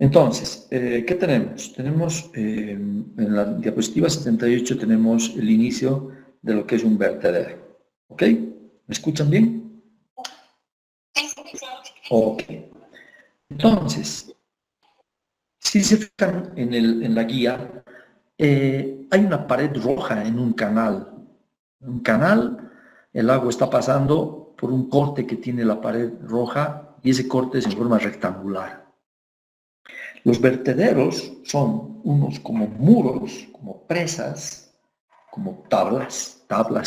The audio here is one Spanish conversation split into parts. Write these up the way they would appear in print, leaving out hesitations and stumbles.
Entonces, ¿qué tenemos? Tenemos, en la diapositiva 78 tenemos el inicio de lo que es un vertedero. ¿Ok? ¿Me escuchan bien? Ok. Entonces, si se fijan en la guía, hay una pared roja en un canal. En un canal, el agua está pasando por un corte que tiene la pared roja y ese corte es en forma rectangular. Los vertederos son unos como muros, como presas, como tablas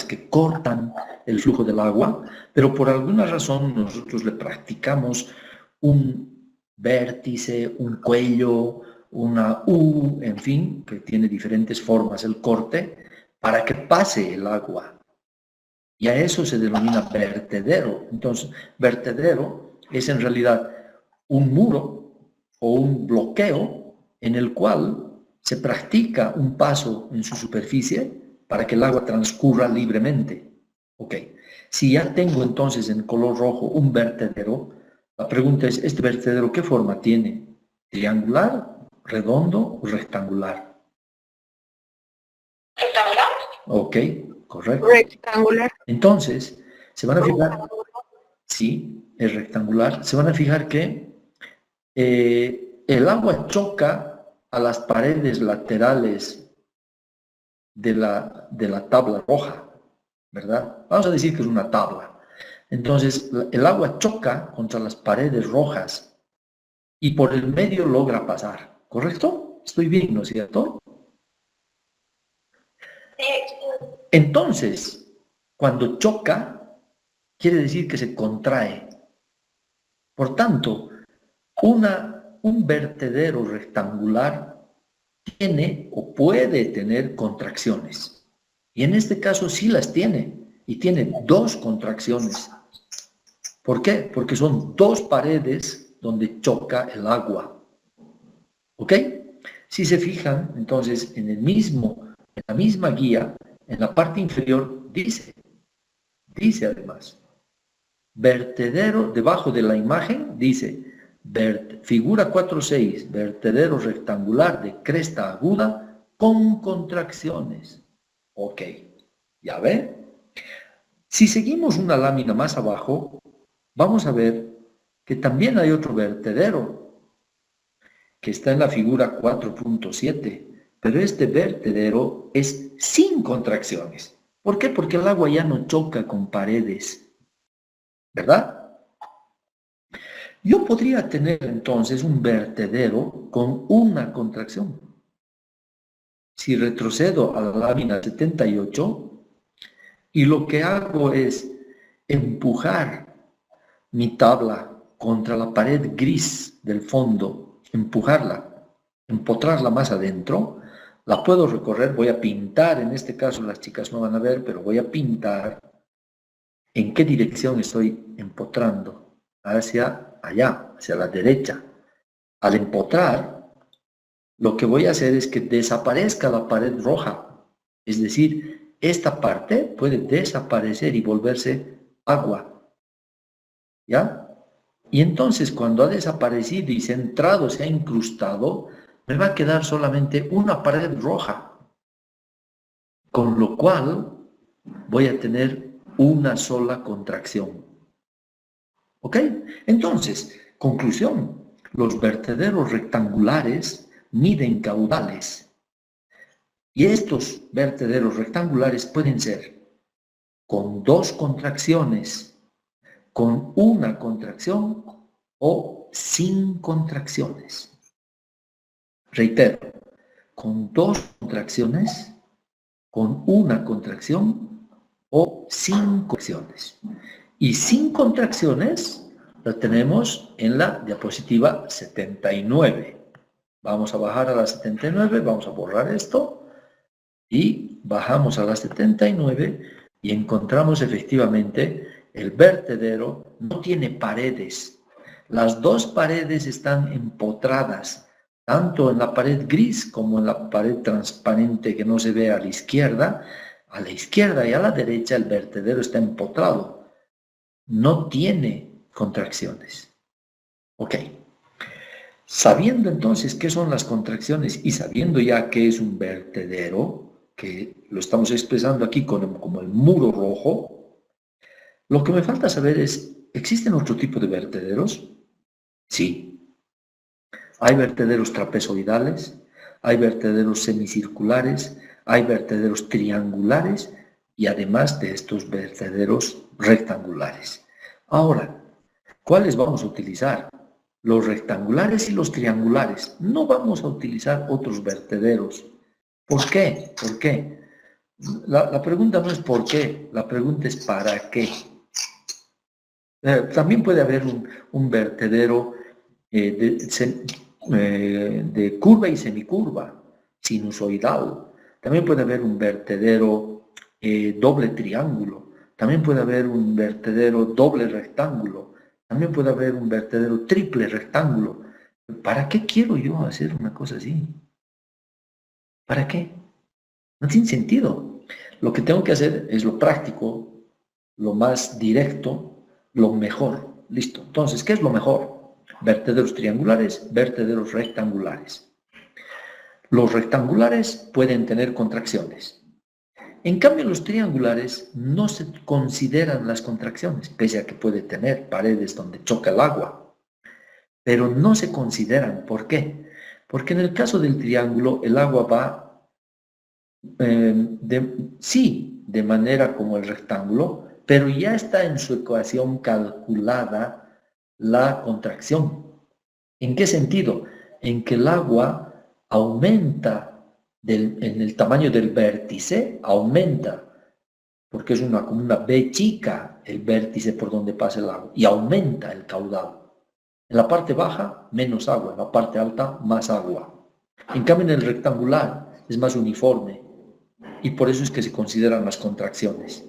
que cortan el flujo del agua, pero por alguna razón nosotros le practicamos un vértice, un cuello, una U, en fin, que tiene diferentes formas el corte, para que pase el agua. Y a eso se denomina vertedero. Entonces, vertedero es en realidad un muro o un bloqueo en el cual se practica un paso en su superficie para que el agua transcurra libremente. Ok, si ya tengo entonces en color rojo un vertedero, la pregunta es, ¿este vertedero qué forma tiene? ¿Triangular, redondo o rectangular? ¿Rectangular? Ok, correcto. Rectangular. Entonces, se van a fijar, sí, es rectangular, se van a fijar que el agua choca a las paredes laterales de la tabla roja, ¿verdad? Vamos a decir que es una tabla. Entonces, el agua choca contra las paredes rojas y por el medio logra pasar, ¿correcto? Estoy bien, ¿no es cierto? Entonces, cuando choca, quiere decir que se contrae. Por tanto, un vertedero rectangular tiene o puede tener contracciones. Y en este caso sí las tiene. Y tiene dos contracciones. ¿Por qué? Porque son dos paredes donde choca el agua. ¿Ok? Si se fijan, entonces, en la misma guía, en la parte inferior, dice además, vertedero, debajo de la imagen, dice, figura 4.6, vertedero rectangular de cresta aguda con contracciones. Ok, ¿ya ve? Si seguimos una lámina más abajo, vamos a ver que también hay otro vertedero que está en la figura 4.7, pero este vertedero es sin contracciones. ¿Por qué? Porque el agua ya no choca con paredes, ¿verdad? Yo podría tener entonces un vertedero con una contracción. Si retrocedo a la lámina 78 y lo que hago es empujar mi tabla contra la pared gris del fondo, empujarla, empotrarla más adentro, la puedo recorrer, voy a pintar, en este caso las chicas no van a ver, pero voy a pintar en qué dirección estoy empotrando, hacia allá, hacia la derecha. Al empotrar, lo que voy a hacer es que desaparezca la pared roja, es decir, esta parte puede desaparecer y volverse agua, ¿ya? Y entonces cuando ha desaparecido y se ha entrado, se ha incrustado, me va a quedar solamente una pared roja, con lo cual voy a tener una sola contracción. ¿Ok? Entonces, conclusión, los vertederos rectangulares miden caudales y estos vertederos rectangulares pueden ser con dos contracciones, con una contracción o sin contracciones. Reitero, con dos contracciones, con una contracción o sin contracciones. Y sin contracciones la tenemos en la diapositiva 79. Vamos a bajar a la 79, vamos a borrar esto y bajamos a la 79 y encontramos efectivamente el vertedero no tiene paredes. Las dos paredes están empotradas, tanto en la pared gris como en la pared transparente que no se ve a la izquierda. A la izquierda y a la derecha el vertedero está empotrado. No tiene contracciones. Ok. Sabiendo entonces qué son las contracciones y sabiendo ya qué es un vertedero, que lo estamos expresando aquí como el muro rojo, lo que me falta saber es, ¿existen otro tipo de vertederos? Sí. Hay vertederos trapezoidales, hay vertederos semicirculares, hay vertederos triangulares y además de estos vertederos rectangulares. Ahora, ¿cuáles vamos a utilizar? Los rectangulares y los triangulares. No vamos a utilizar otros vertederos. ¿Por qué? ¿Por qué? La pregunta no es por qué, la pregunta es para qué. También puede haber un vertedero de curva y semicurva, sinusoidal. También puede haber un vertedero doble triángulo. También puede haber un vertedero doble rectángulo. También puede haber un vertedero triple rectángulo. ¿Para qué quiero yo hacer una cosa así? ¿Para qué? No tiene sentido. Lo que tengo que hacer es lo práctico, lo más directo, lo mejor. Listo. Entonces, ¿qué es lo mejor? Vertederos triangulares, vertederos rectangulares. Los rectangulares pueden tener contracciones. En cambio, los triangulares no se consideran las contracciones, pese a que puede tener paredes donde choca el agua. Pero no se consideran. ¿Por qué? Porque en el caso del triángulo, el agua va, sí, de manera como el rectángulo, pero ya está en su ecuación calculada la contracción. ¿En qué sentido? En que el agua aumenta en el tamaño del vértice, aumenta, porque es como una B chica el vértice por donde pasa el agua, y aumenta el caudal. En la parte baja, menos agua, en la parte alta, más agua. En cambio, en el rectangular es más uniforme, y por eso es que se consideran las contracciones.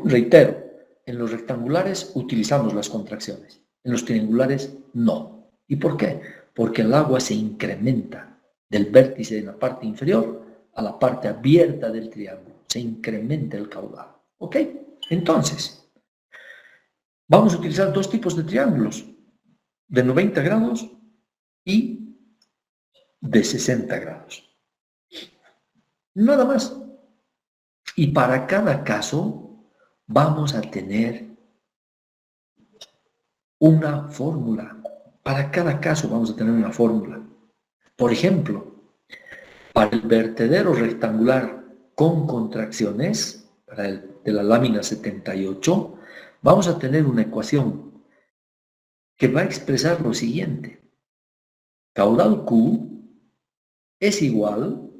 Reitero, en los rectangulares utilizamos las contracciones, en los triangulares no. ¿Y por qué? Porque el agua se incrementa del vértice en la parte inferior a la parte abierta del triángulo. Se incrementa el caudal. ¿Ok? Entonces, vamos a utilizar dos tipos de triángulos, de 90 grados y de 60 grados. Nada más. Y para cada caso vamos a tener una fórmula. Para cada caso vamos a tener una fórmula. Por ejemplo, para el vertedero rectangular con contracciones, para el de la lámina 78, vamos a tener una ecuación que va a expresar lo siguiente. Caudal Q es igual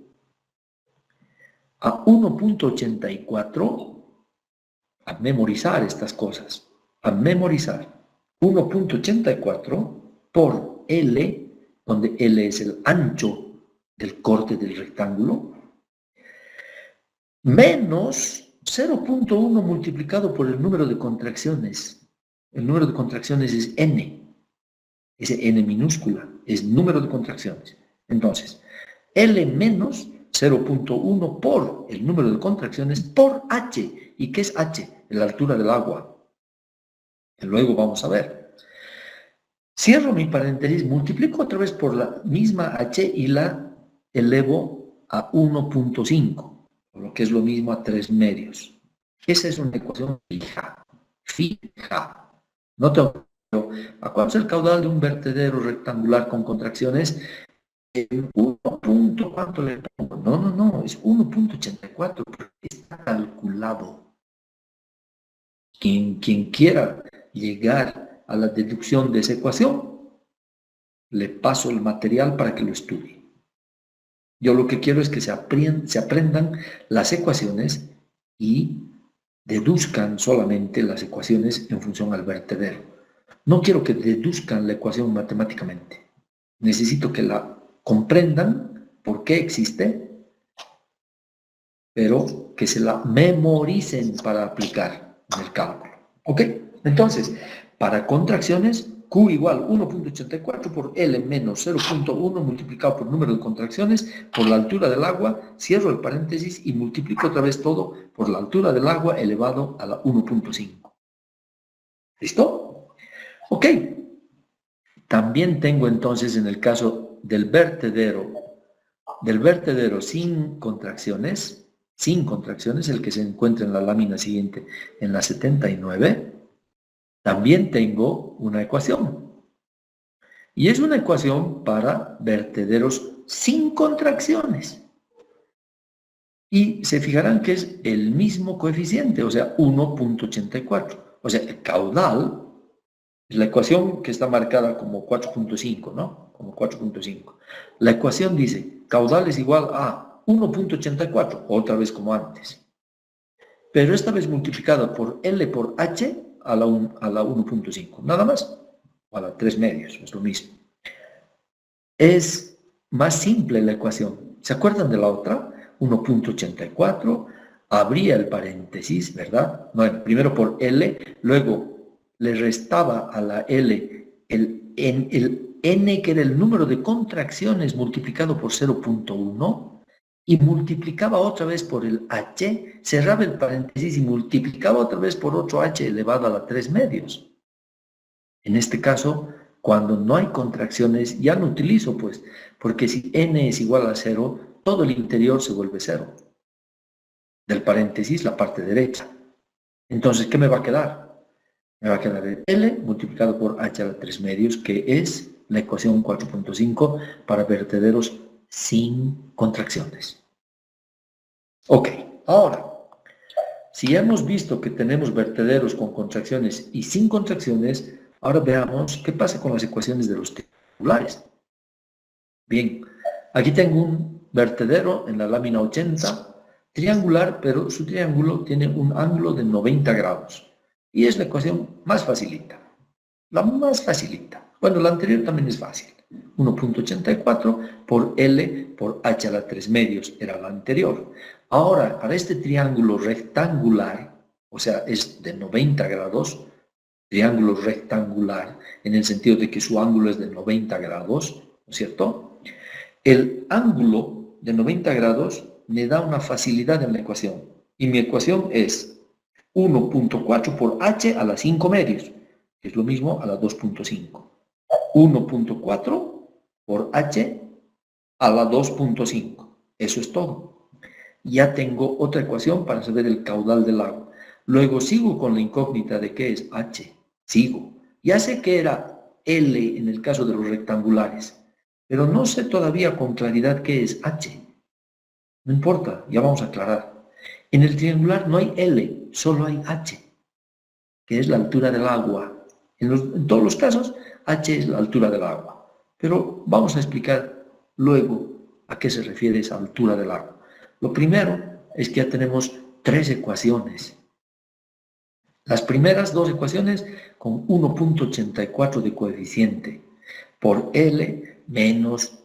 a 1.84, a memorizar estas cosas, a memorizar. 1.84 por L, donde L es el ancho del corte del rectángulo, menos 0.1 multiplicado por el número de contracciones. El número de contracciones es N. Ese N minúscula es número de contracciones. Entonces, L menos 0.1 por el número de contracciones por H. ¿Y qué es H? La altura del agua. Que luego vamos a ver. Cierro mi paréntesis, multiplico otra vez por la misma H y la elevo a 1.5, lo que es lo mismo a 3 medios. Esa es una ecuación fija, fija. No tengo, ¿a cuánto es el caudal de un vertedero rectangular con contracciones? 1. ¿Cuánto le pongo? No, es 1.84, porque está calculado. Quien quiera llegar a la deducción de esa ecuación, le paso el material para que lo estudie. Yo lo que quiero es que se aprendan las ecuaciones y deduzcan solamente las ecuaciones en función al vertedero. No quiero que deduzcan la ecuación matemáticamente. Necesito que la comprendan por qué existe, pero que se la memoricen para aplicar en el cálculo. ¿Ok? Entonces, para contracciones, Q igual 1.84 por L menos 0.1 multiplicado por número de contracciones por la altura del agua, cierro el paréntesis y multiplico otra vez todo por la altura del agua elevado a la 1.5. ¿Listo? Ok. También tengo entonces en el caso del vertedero sin contracciones, el que se encuentra en la lámina siguiente, en la 79, también tengo una ecuación. Y es una ecuación para vertederos sin contracciones. Y se fijarán que es el mismo coeficiente, o sea, 1.84. O sea, el caudal es la ecuación que está marcada como 4.5, ¿no? Como 4.5. La ecuación dice, caudal es igual a 1.84, otra vez como antes. Pero esta vez multiplicada por L por H a la 1.5, nada más. O a la 3 medios, es lo mismo. Es más simple la ecuación. ¿Se acuerdan de la otra? 1.84, abría el paréntesis, ¿verdad? No, primero por L, luego le restaba a la L el N, que era el número de contracciones multiplicado por 0.1, y multiplicaba otra vez por el H, cerraba el paréntesis y multiplicaba otra vez por otro H elevado a la 3 medios. En este caso, cuando no hay contracciones, ya no utilizo, pues, porque si N es igual a 0, todo el interior se vuelve 0. Del paréntesis, la parte derecha. Entonces, ¿qué me va a quedar? Me va a quedar el L multiplicado por H a la 3 medios, que es la ecuación 4.5 para vertederos sin contracciones. Ok, ahora, si ya hemos visto que tenemos vertederos con contracciones y sin contracciones, ahora veamos qué pasa con las ecuaciones de los triangulares. Bien, aquí tengo un vertedero en la lámina 80, triangular, pero su triángulo tiene un ángulo de 90 grados. Y es la ecuación más facilita. La más facilita. Bueno, la anterior también es fácil. 1.84 por L por H a la 3 medios era la anterior. Ahora, para este triángulo rectangular, o sea, es de 90 grados, triángulo rectangular, en el sentido de que su ángulo es de 90 grados, ¿no es cierto? El ángulo de 90 grados me da una facilidad en la ecuación. Y mi ecuación es 1.4 por H a la 5 medios, que es lo mismo a la 2.5. 1.4 por H a la 2.5. Eso es todo. Ya tengo otra ecuación para saber el caudal del agua. Luego sigo con la incógnita de qué es H. Sigo. Ya sé que era L en el caso de los rectangulares, pero no sé todavía con claridad qué es H. No importa, ya vamos a aclarar. En el triangular no hay L, solo hay H, que es la altura del agua. En todos los casos, H es la altura del agua. Pero vamos a explicar luego a qué se refiere esa altura del agua. Lo primero es que ya tenemos 3 ecuaciones. Las primeras 2 ecuaciones con 1.84 de coeficiente por L menos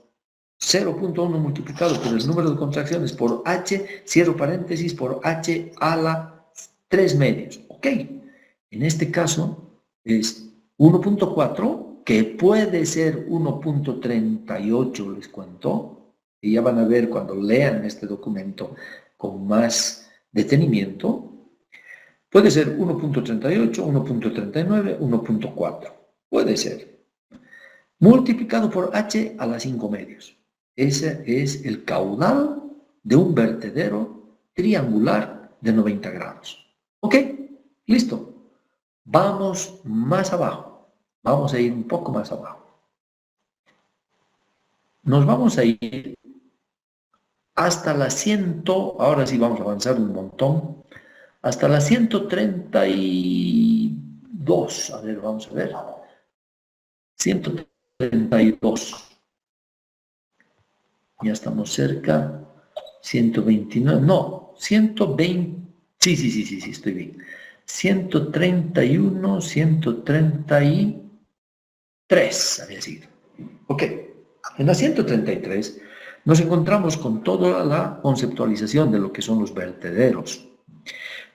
0.1 multiplicado por el número de contracciones por H, cierro paréntesis, por H a la 3 medios. Ok, en este caso es 1.4, que puede ser 1.38, les cuento, y ya van a ver cuando lean este documento con más detenimiento. Puede ser 1.38, 1.39, 1.4. Puede ser. Multiplicado por H a la 5 medios. Ese es el caudal de un vertedero triangular de 90 grados. ¿Ok? Listo. Vamos más abajo. Vamos a ir un poco más abajo. Nos vamos a ir hasta la 100, ahora sí vamos a avanzar un montón, hasta la 132. A ver, vamos a ver. 132. Ya estamos cerca. 129, no, 120, sí, estoy bien. 131, 133 había sido. Ok, en la 133 nos encontramos con toda la conceptualización de lo que son los vertederos.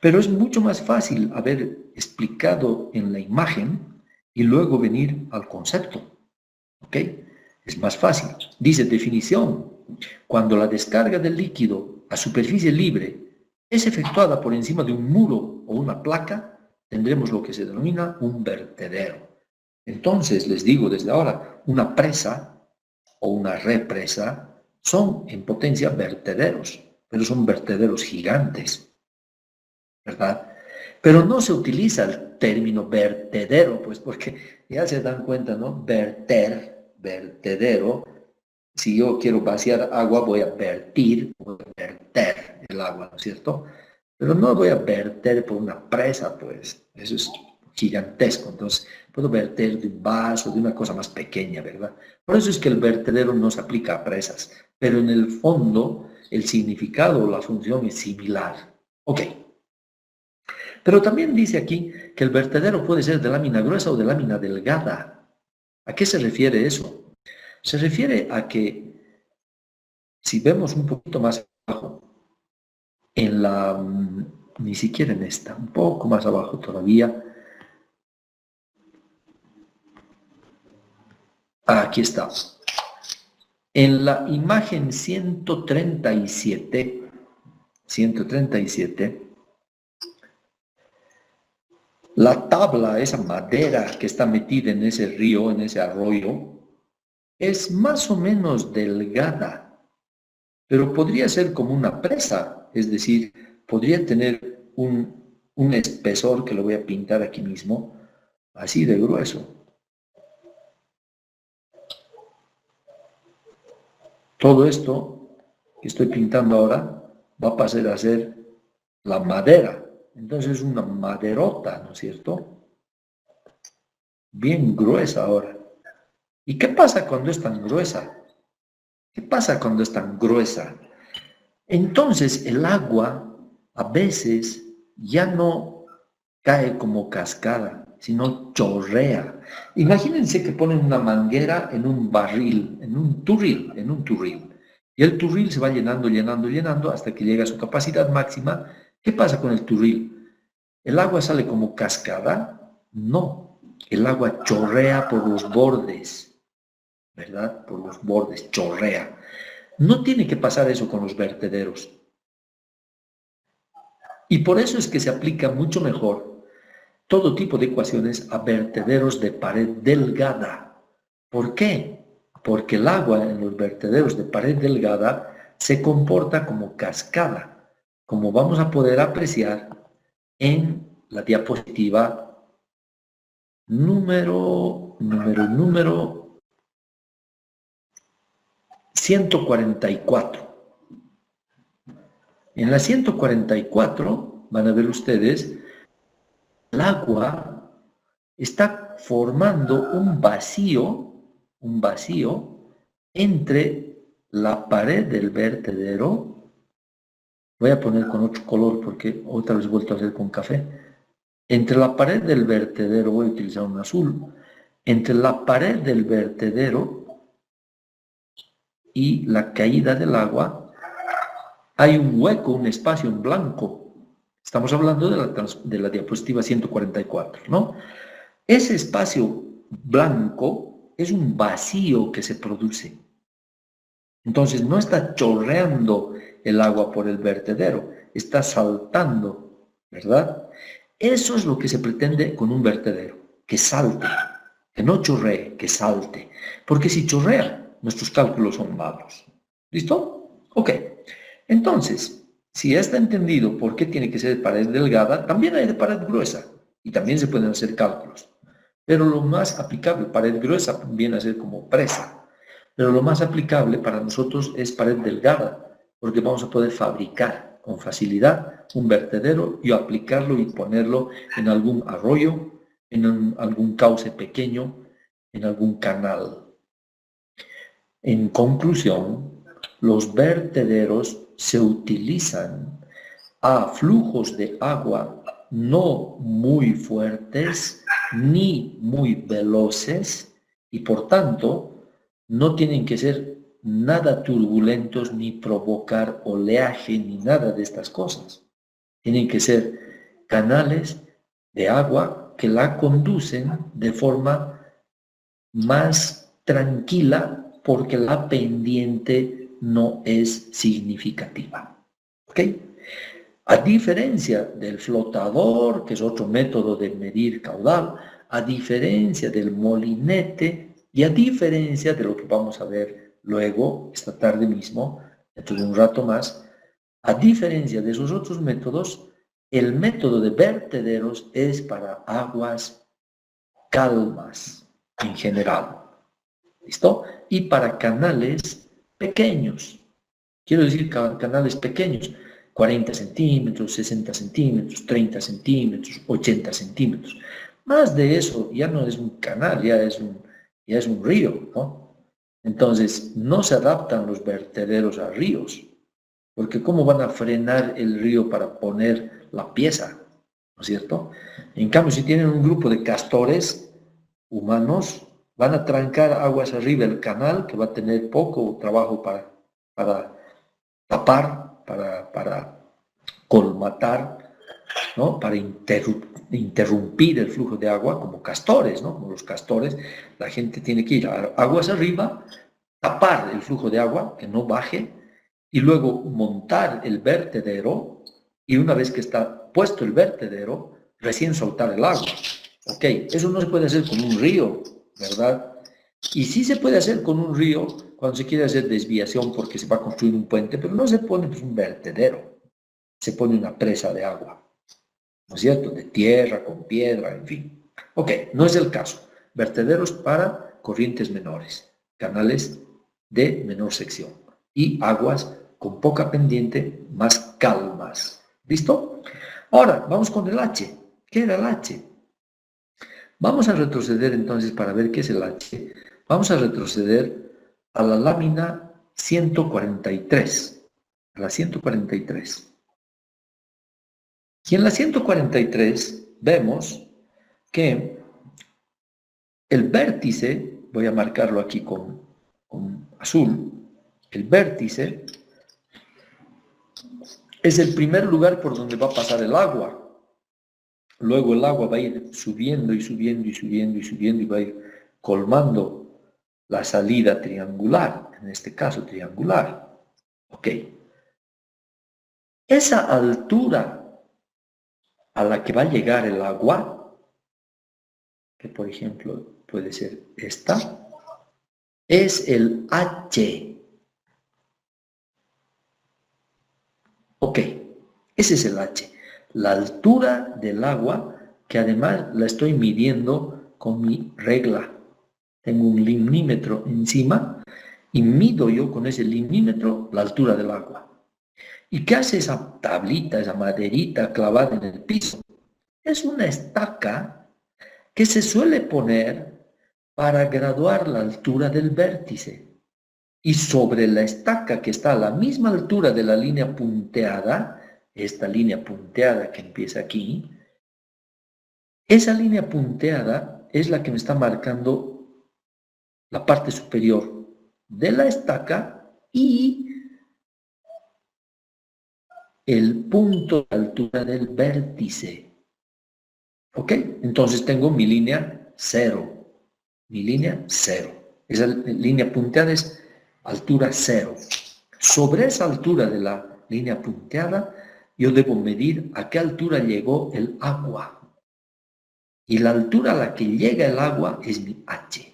Pero es mucho más fácil haber explicado en la imagen y luego venir al concepto. ¿Ok? Es más fácil. Dice definición. Cuando la descarga del líquido a superficie libre es efectuada por encima de un muro o una placa, tendremos lo que se denomina un vertedero. Entonces, les digo desde ahora, una presa o una represa son en potencia vertederos, pero son vertederos gigantes, ¿verdad? Pero no se utiliza el término vertedero, pues porque ya se dan cuenta, ¿no? Vertedero. Si yo quiero vaciar agua, voy a vertir el agua, ¿no es cierto? Pero no voy a verter por una presa, pues. Eso es gigantesco. Entonces, puedo verter de un vaso, de una cosa más pequeña, ¿verdad? Por eso es que el vertedero no se aplica a presas. Pero en el fondo, el significado o la función es similar. Ok. Pero también dice aquí que el vertedero puede ser de lámina gruesa o de lámina delgada. ¿A qué se refiere eso? Se refiere a que si vemos un poquito más abajo, en la, ni siquiera en esta, un poco más abajo todavía, aquí está. En la imagen 137, la tabla, esa madera que está metida en ese río, en ese arroyo, es más o menos delgada, pero podría ser como una presa, es decir, podría tener un espesor, que lo voy a pintar aquí mismo, así de grueso. Todo esto que estoy pintando ahora va a pasar a ser la madera. Entonces es una maderota, ¿no es cierto? Bien gruesa ahora. ¿Y qué pasa cuando es tan gruesa? ¿Qué pasa cuando es tan gruesa? Entonces el agua a veces ya no cae como cascada, sino chorrea. Imagínense que ponen una manguera en un barril, en un turril. Y el turril se va llenando, llenando, llenando hasta que llega a su capacidad máxima. ¿Qué pasa con el turril? ¿El agua sale como cascada? No. El agua chorrea por los bordes, ¿verdad? Por los bordes, chorrea. No tiene que pasar eso con los vertederos. Y por eso es que se aplica mucho mejor todo tipo de ecuaciones a vertederos de pared delgada. ¿Por qué? Porque el agua en los vertederos de pared delgada se comporta como cascada, como vamos a poder apreciar en la diapositiva número 144. En la 144 van a ver ustedes, el agua está formando un vacío entre la pared del vertedero. Voy a poner con otro color porque otra vez he vuelto a hacer con café. Entre la pared del vertedero, voy a utilizar un azul, entre la pared del vertedero y la caída del agua hay un hueco, un espacio en blanco. Estamos hablando de la diapositiva 144, ¿no? Ese espacio blanco es un vacío que se produce. Entonces no está chorreando el agua por el vertedero, está saltando, ¿verdad? Eso es lo que se pretende con un vertedero, que salte, que no chorree, que salte. Porque si chorrea, nuestros cálculos son malos. ¿Listo? Ok. Entonces, si ya está entendido por qué tiene que ser de pared delgada, también hay de pared gruesa y también se pueden hacer cálculos. Pero lo más aplicable, pared gruesa, viene a ser como presa. Pero lo más aplicable para nosotros es pared delgada, porque vamos a poder fabricar con facilidad un vertedero y aplicarlo y ponerlo en algún arroyo, en algún cauce pequeño, en algún canal. En conclusión, los vertederos se utilizan a flujos de agua no muy fuertes ni muy veloces y por tanto no tienen que ser nada turbulentos ni provocar oleaje ni nada de estas cosas. Tienen que ser canales de agua que la conducen de forma más tranquila porque la pendiente no es significativa. ¿Ok? A diferencia del flotador, que es otro método de medir caudal, a diferencia del molinete y a diferencia de lo que vamos a ver luego, esta tarde mismo, dentro de un rato más, a diferencia de esos otros métodos, el método de vertederos es para aguas calmas en general. ¿Listo? Y para canales pequeños. Quiero decir canales pequeños. 40 centímetros, 60 centímetros, 30 centímetros, 80 centímetros. Más de eso ya no es un canal, ya es un río, ¿no? Entonces, no se adaptan los vertederos a ríos, porque ¿cómo van a frenar el río para poner la pieza? ¿No es cierto? En cambio, si tienen un grupo de castores humanos, van a trancar aguas arriba el canal, que va a tener poco trabajo para tapar, para colmatar, ¿no? Para interrumpir el flujo de agua, como castores, ¿no? Como los castores, la gente tiene que ir a aguas arriba, tapar el flujo de agua, que no baje, y luego montar el vertedero, y una vez que está puesto el vertedero, recién soltar el agua. Ok, eso no se puede hacer con un río, ¿verdad? Y sí se puede hacer con un río cuando se quiere hacer desviación porque se va a construir un puente, pero no se pone pues, un vertedero, se pone una presa de agua, ¿no es cierto? De tierra, con piedra, en fin. Ok, no es el caso. Vertederos para corrientes menores, canales de menor sección y aguas con poca pendiente, más calmas. ¿Listo? Ahora, vamos con el H. ¿Qué era el H? Vamos a retroceder entonces para ver qué es el H. Vamos a retroceder a la lámina 143. A la 143. Y en la 143 vemos que el vértice, voy a marcarlo aquí con azul, el vértice es el primer lugar por donde va a pasar el agua. Luego el agua va a ir subiendo y subiendo y subiendo y subiendo y va a ir colmando la salida triangular, en este caso triangular. Ok. Esa altura a la que va a llegar el agua, que por ejemplo puede ser esta, es el H. Ok, ese es el H. La altura del agua, que además la estoy midiendo con mi regla. Tengo un limímetro encima y mido yo con ese limímetro la altura del agua. ¿Y qué hace esa tablita, esa maderita clavada en el piso? Es una estaca que se suele poner para graduar la altura del vértice. Y sobre la estaca que está a la misma altura de la línea punteada, esta línea punteada que empieza aquí, esa línea punteada es la que me está marcando la parte superior de la estaca y el punto de altura del vértice. ¿Ok? Entonces tengo mi línea 0. Mi línea 0. Esa línea punteada es altura 0. Sobre esa altura de la línea punteada, yo debo medir a qué altura llegó el agua. Y la altura a la que llega el agua es mi H.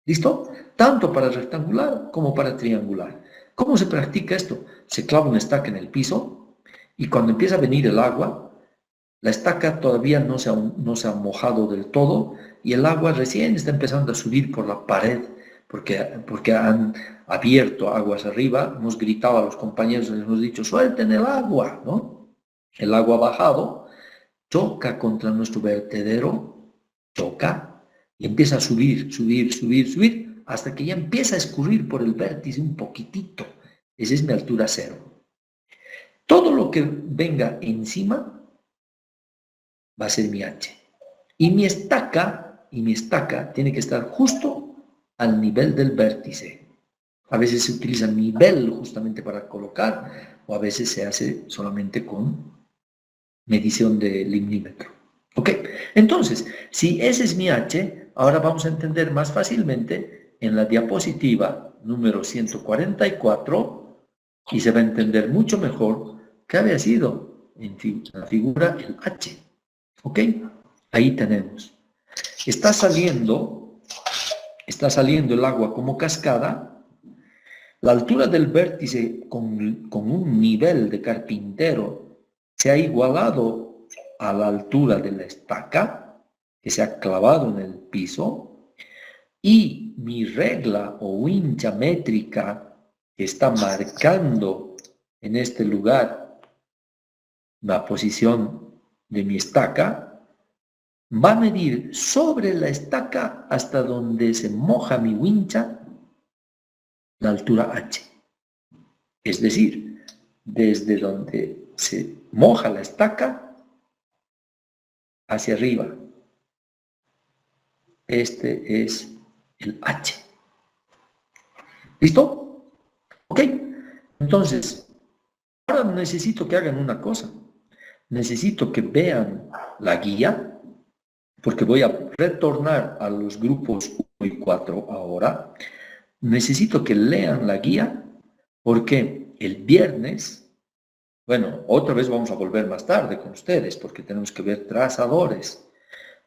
¿Listo? Tanto para rectangular como para triangular. ¿Cómo se practica esto? Se clava una estaca en el piso y cuando empieza a venir el agua, la estaca todavía no se ha mojado del todo y el agua recién está empezando a subir por la pared porque han abierto aguas arriba. Hemos gritado a los compañeros, les hemos dicho, suelten el agua, ¿no? El agua ha bajado, choca contra nuestro vertedero, choca y empieza a subir, subir, subir, subir, hasta que ya empieza a escurrir por el vértice un poquitito. Esa es mi altura 0. Todo lo que venga encima va a ser mi H. Y mi estaca tiene que estar justo al nivel del vértice. A veces se utiliza nivel justamente para colocar, o a veces se hace solamente con medición de limímetro. ¿Ok? Entonces, si ese es mi H, ahora vamos a entender más fácilmente en la diapositiva número 144 y se va a entender mucho mejor qué había sido en la figura el H. ¿Ok? Ahí tenemos. Está saliendo el agua como cascada. La altura del vértice con un nivel de carpintero se ha igualado a la altura de la estaca que se ha clavado en el piso, y mi regla o wincha métrica que está marcando en este lugar la posición de mi estaca va a medir sobre la estaca hasta donde se moja mi wincha la altura H. Es decir, desde donde se moja la estaca hacia arriba. Este es el H. ¿Listo? ¿Ok? Entonces, ahora necesito que hagan una cosa. Necesito que vean la guía, porque voy a retornar a los grupos 1 y 4 ahora. Necesito que lean la guía, porque el viernes, bueno, otra vez vamos a volver más tarde con ustedes, porque tenemos que ver trazadores.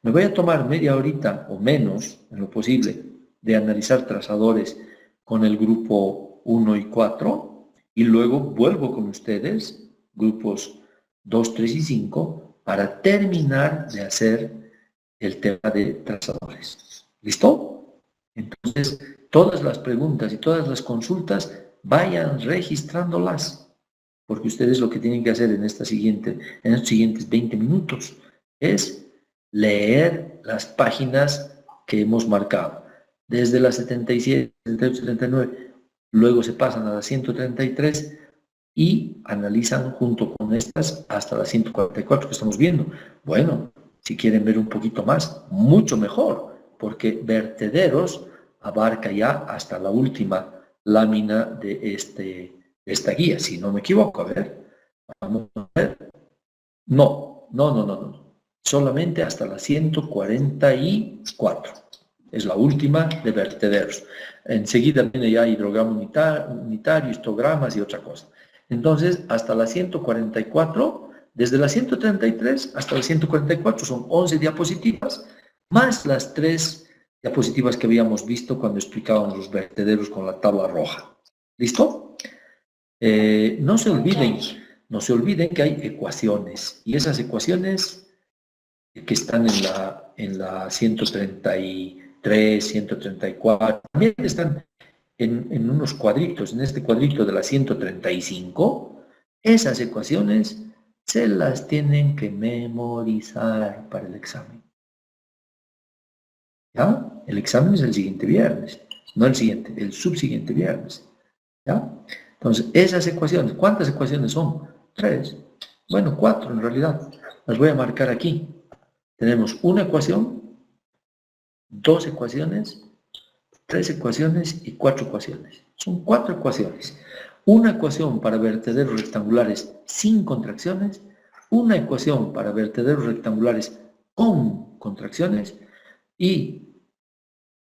Me voy a tomar media horita o menos, en lo posible, de analizar trazadores con el grupo 1 y 4, y luego vuelvo con ustedes, grupos 2, 3 y 5, para terminar de hacer el tema de trazadores. ¿Listo? Entonces, todas las preguntas y todas las consultas, vayan registrándolas, porque ustedes lo que tienen que hacer en estos siguientes 20 minutos es leer las páginas que hemos marcado. Desde las 77, 78, 79, luego se pasan a las 133 y analizan junto con estas hasta las 144 que estamos viendo. Bueno, si quieren ver un poquito más, mucho mejor, porque vertederos abarca ya hasta la última lámina de esta guía, si no me equivoco. A ver, vamos a ver. No. Solamente hasta la 144. Es la última de vertederos. Enseguida viene ya hidrograma unitario, histogramas y otra cosa. Entonces, hasta la 144, desde la 133 hasta la 144 son 11 diapositivas, más las 3 diapositivas que habíamos visto cuando explicábamos los vertederos con la tabla roja. ¿Listo? No se olviden que hay ecuaciones, y esas ecuaciones que están en la 133, 134, también están en unos cuadritos, en este cuadrito de la 135, esas ecuaciones se las tienen que memorizar para el examen. ¿Ya? El examen es el siguiente viernes, no el siguiente, el subsiguiente viernes. ¿Ya? Entonces, esas ecuaciones, ¿cuántas ecuaciones son? 3. Bueno, 4 en realidad. Las voy a marcar aquí. Tenemos una ecuación, 2 ecuaciones, 3 ecuaciones y 4 ecuaciones. Son 4 ecuaciones. Una ecuación para vertederos rectangulares sin contracciones, una ecuación para vertederos rectangulares con contracciones y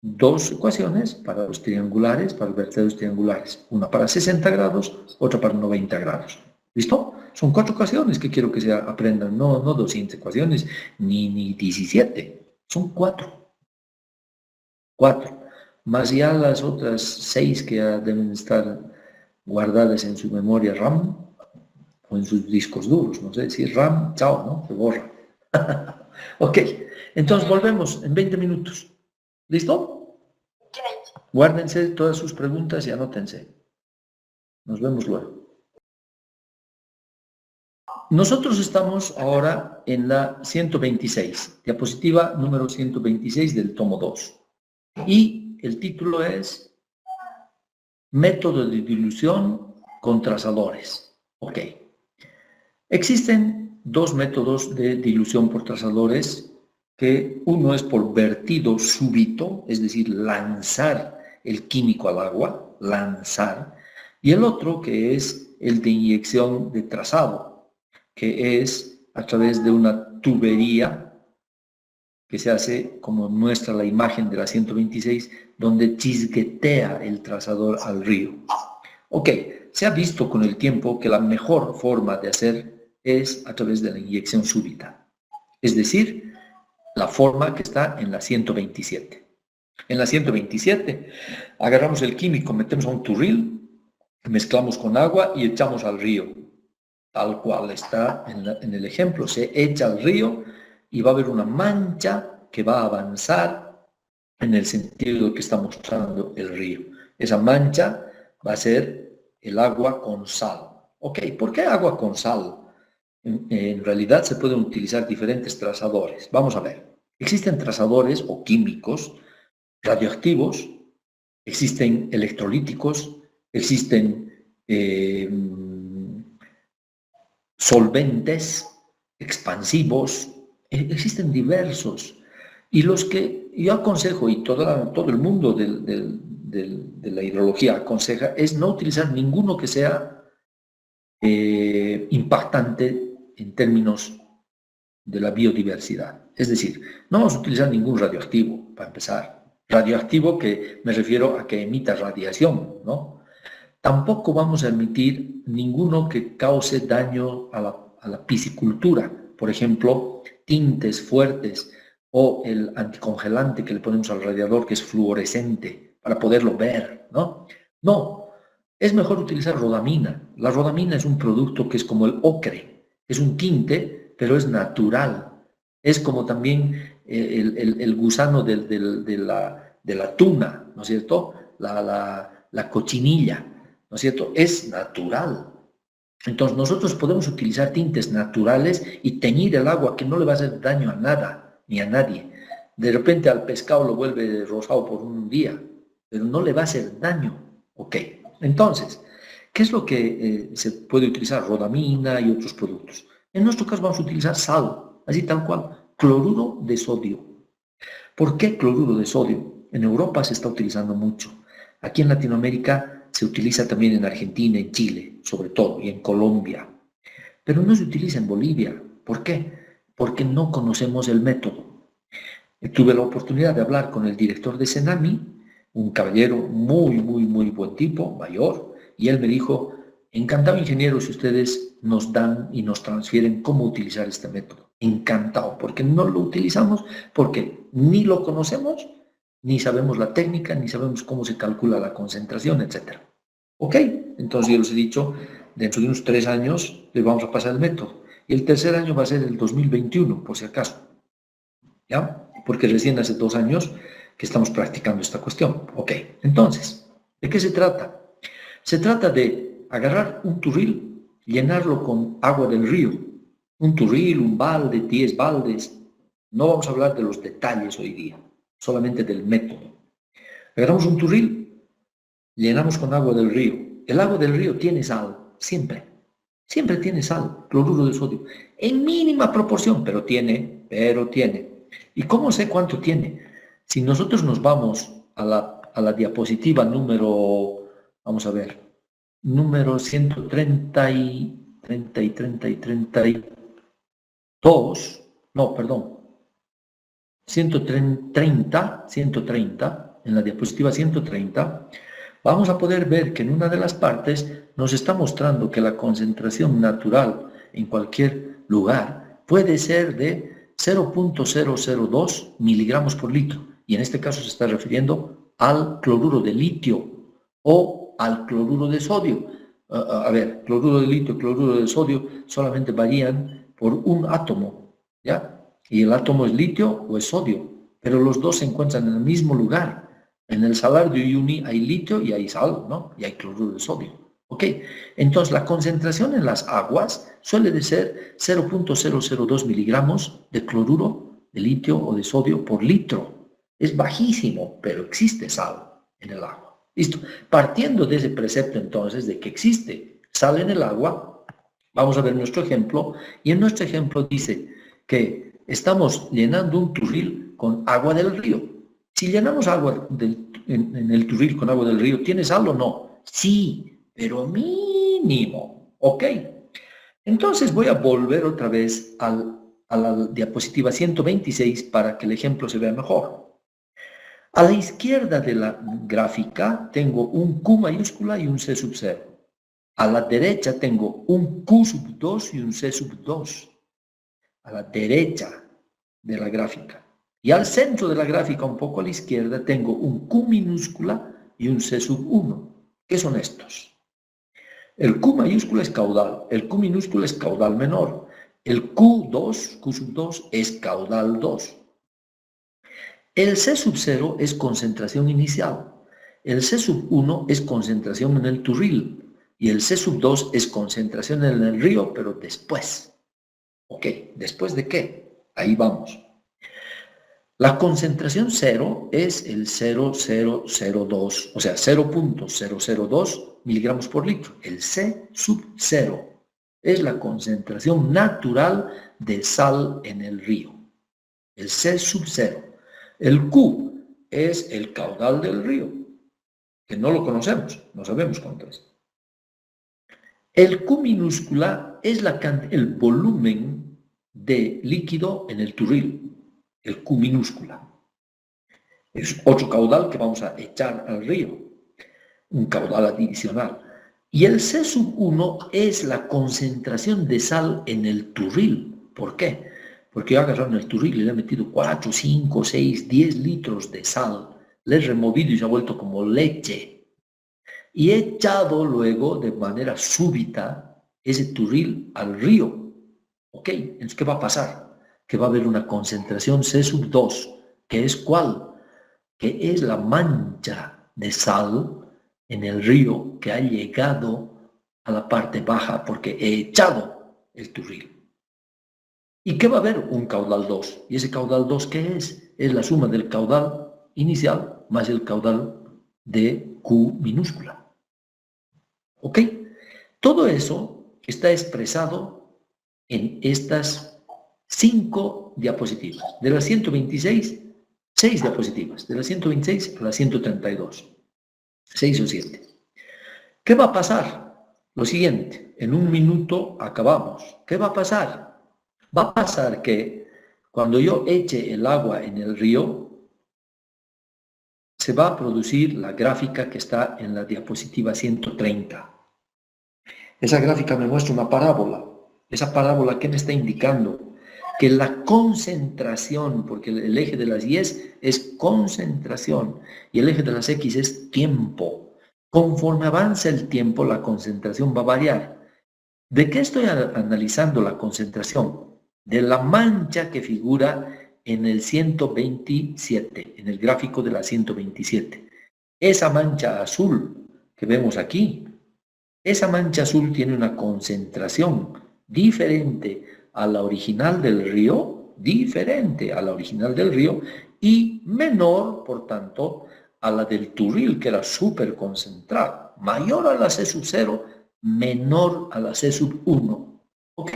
2 ecuaciones para los triangulares, para los vertederos triangulares. Una para 60 grados, otra para 90 grados. ¿Listo? Son 4 ecuaciones que quiero que se aprendan, no 200 ecuaciones, ni 17. Son 4. 4. Más ya las otras 6 que ya deben estar guardadas en su memoria RAM o en sus discos duros. No sé si es RAM, chao, ¿no? Se borra. Ok, entonces volvemos en 20 minutos. ¿Listo? Guárdense todas sus preguntas y anótense. Nos vemos luego. Nosotros estamos ahora en la 126, diapositiva número 126 del tomo 2. Y el título es Método de dilución con trazadores. Ok. Existen 2 métodos de dilución por trazadores, que uno es por vertido súbito, es decir, lanzar el químico al agua, lanzar, y el otro que es el de inyección de trazado, que es a través de una tubería que se hace, como muestra la imagen de la 126, donde chisguetea el trazador al río. Ok, se ha visto con el tiempo que la mejor forma de hacer es a través de la inyección súbita. Es decir, la forma que está en la 127. En la 127 agarramos el químico, metemos a un turril, mezclamos con agua y echamos al río, tal cual está en el ejemplo. Se echa al río y va a haber una mancha que va a avanzar en el sentido que está mostrando el río. Esa mancha va a ser el agua con sal. Ok, ¿por qué agua con sal? En realidad se pueden utilizar diferentes trazadores. Vamos a ver. Existen trazadores o químicos radioactivos, existen electrolíticos, existen solventes expansivos, existen diversos. Y los que yo aconsejo, y todo el mundo de la hidrología aconseja, es no utilizar ninguno que sea impactante en términos de la biodiversidad. Es decir, no vamos a utilizar ningún radioactivo, para empezar. Radioactivo que me refiero a que emita radiación, ¿no? Tampoco vamos a emitir ninguno que cause daño a la piscicultura. Por ejemplo, tintes fuertes o el anticongelante que le ponemos al radiador que es fluorescente para poderlo ver, ¿no? No, es mejor utilizar rodamina. La rodamina es un producto que es como el ocre, es un tinte, pero es natural. Es como también el gusano de la tuna, ¿no es cierto? La cochinilla, ¿no es cierto? Es natural. Entonces nosotros podemos utilizar tintes naturales y teñir el agua que no le va a hacer daño a nada ni a nadie. De repente al pescado lo vuelve rosado por un día, pero no le va a hacer daño. Ok, entonces, ¿qué es lo que se puede utilizar? Rodamina y otros productos. En nuestro caso vamos a utilizar sal, así tal cual, cloruro de sodio. ¿Por qué cloruro de sodio? En Europa se está utilizando mucho. Aquí en Latinoamérica se utiliza también en Argentina, en Chile, sobre todo, y en Colombia. Pero no se utiliza en Bolivia. ¿Por qué? Porque no conocemos el método. Tuve la oportunidad de hablar con el director de Senami, un caballero muy buen tipo, mayor, y él me dijo, encantado ingeniero si ustedes nos dan y nos transfieren cómo utilizar este método. Encantado, porque no lo utilizamos, porque ni lo conocemos, ni sabemos la técnica, ni sabemos cómo se calcula la concentración, etc. Ok, entonces yo les he dicho, dentro de unos 3 años les vamos a pasar el método. Y el tercer año va a ser el 2021, por si acaso. ¿Ya? Porque recién hace 2 años que estamos practicando esta cuestión. Ok, entonces, ¿de qué se trata? Se trata de agarrar un turril, llenarlo con agua del río. Un turril, un balde, 10 baldes. No vamos a hablar de los detalles hoy día, solamente del método. Agarramos un turril, llenamos con agua del río. El agua del río tiene sal, siempre. Siempre tiene sal, cloruro de sodio. En mínima proporción, pero tiene. ¿Y cómo sé cuánto tiene? Si nosotros nos vamos a la diapositiva número, vamos a ver, número 132, no, perdón, 130, en la diapositiva 130, vamos a poder ver que en una de las partes nos está mostrando que la concentración natural en cualquier lugar puede ser de 0.002 miligramos por litro. Y en este caso se está refiriendo al cloruro de litio o al cloruro de sodio. A ver, cloruro de litio y cloruro de sodio solamente varían por un átomo, ¿ya? Y el átomo es litio o es sodio, pero los dos se encuentran en el mismo lugar. En el salar de Uyuni hay litio y hay sal, ¿no? Y hay cloruro de sodio. ¿Ok? Entonces, la concentración en las aguas suele de ser 0.002 miligramos de cloruro de litio o de sodio por litro. Es bajísimo, pero existe sal en el agua. Listo. Partiendo de ese precepto, entonces, de que existe sal en el agua, vamos a ver nuestro ejemplo. Y en nuestro ejemplo dice que estamos llenando un turril con agua del río. Si llenamos agua en el turril con agua del río, ¿tiene sal o no? Sí, pero mínimo. ¿Ok? Entonces voy a volver otra vez a la diapositiva 126 para que el ejemplo se vea mejor. A la izquierda de la gráfica tengo un Q mayúscula y un C sub 0. A la derecha tengo un Q sub 2 y un C sub 2. A la derecha de la gráfica. Y al centro de la gráfica, un poco a la izquierda, tengo un Q minúscula y un C sub 1. ¿Qué son estos? El Q mayúscula es caudal, el Q minúscula es caudal menor, el Q2, Q sub 2, es caudal 2. El C sub 0 es concentración inicial, el C sub 1 es concentración en el turril y el C sub 2 es concentración en el río, pero después. Ok, ¿después de qué? Ahí vamos. La concentración 0 es el 0,002, o sea, 0,002 miligramos por litro. El C sub 0 es la concentración natural de sal en el río. El C sub 0. El Q es el caudal del río, que no lo conocemos, no sabemos cuánto es. El Q minúscula es el volumen de líquido en el turril, el Q minúscula. Es otro caudal que vamos a echar al río, un caudal adicional. Y el C sub 1 es la concentración de sal en el turril. ¿Por qué? Porque yo he agarrado en el turril y le he metido 4, 5, 6, 10 litros de sal. Le he removido y se ha vuelto como leche. Y he echado luego de manera súbita ese turril al río. ¿Ok? Entonces, ¿qué va a pasar? Que va a haber una concentración C sub 2, que es ¿cuál? Que es la mancha de sal en el río que ha llegado a la parte baja porque he echado el turril. ¿Y qué va a haber? Un caudal 2. ¿Y ese caudal 2 qué es? Es la suma del caudal inicial más el caudal de Q minúscula. ¿Ok? Todo eso está expresado en estas 5 diapositivas. De las 126, 6 diapositivas. De las 126 a las 132. 6 o 7. ¿Qué va a pasar? Lo siguiente, en un minuto acabamos. ¿Qué va a pasar? Va a pasar que cuando yo eche el agua en el río, se va a producir la gráfica que está en la diapositiva 130. Esa gráfica me muestra una parábola. Esa parábola, ¿qué me está indicando? Que la concentración, porque el eje de las Y es concentración y el eje de las X es tiempo. Conforme avanza el tiempo, la concentración va a variar. ¿De qué estoy analizando la concentración? De la mancha que figura en el 127, en el gráfico de la 127. Esa mancha azul que vemos aquí, esa mancha azul tiene una concentración diferente a la original del río, y menor, por tanto, a la del turril, que era súper concentrada, mayor a la C sub 0, menor a la C sub 1. ¿Ok?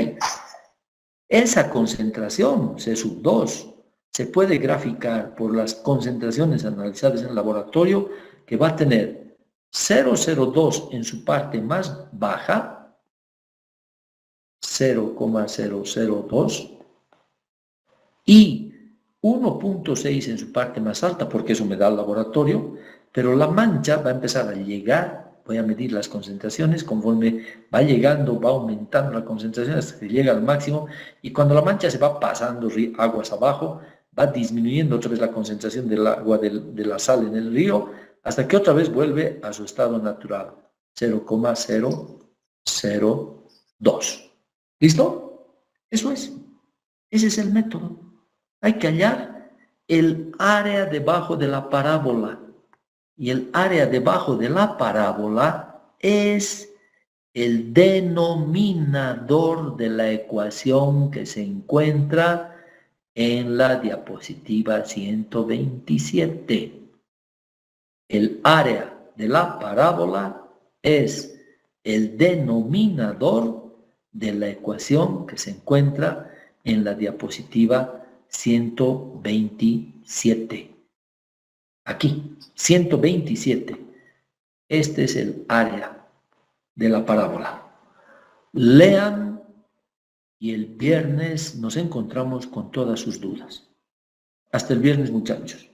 Esa concentración, C sub 2, se puede graficar por las concentraciones analizadas en el laboratorio, que va a tener 0,02 en su parte más baja, 0,002, y 1,6 en su parte más alta, porque eso me da el laboratorio, pero la mancha va a empezar a llegar, voy a medir las concentraciones, conforme va llegando, va aumentando la concentración hasta que llega al máximo, y cuando la mancha se va pasando aguas abajo, va disminuyendo otra vez la concentración del agua de la sal en el río, hasta que otra vez vuelve a su estado natural, 0,002. ¿Listo? Eso es. Ese es el método. Hay que hallar el área debajo de la parábola. Y el área debajo de la parábola es el denominador de la ecuación que se encuentra en la diapositiva 127. El área de la parábola es el denominador de la ecuación que se encuentra en la diapositiva 127. Aquí, 127. Este es el área de la parábola. Lean y el viernes nos encontramos con todas sus dudas. Hasta el viernes, muchachos.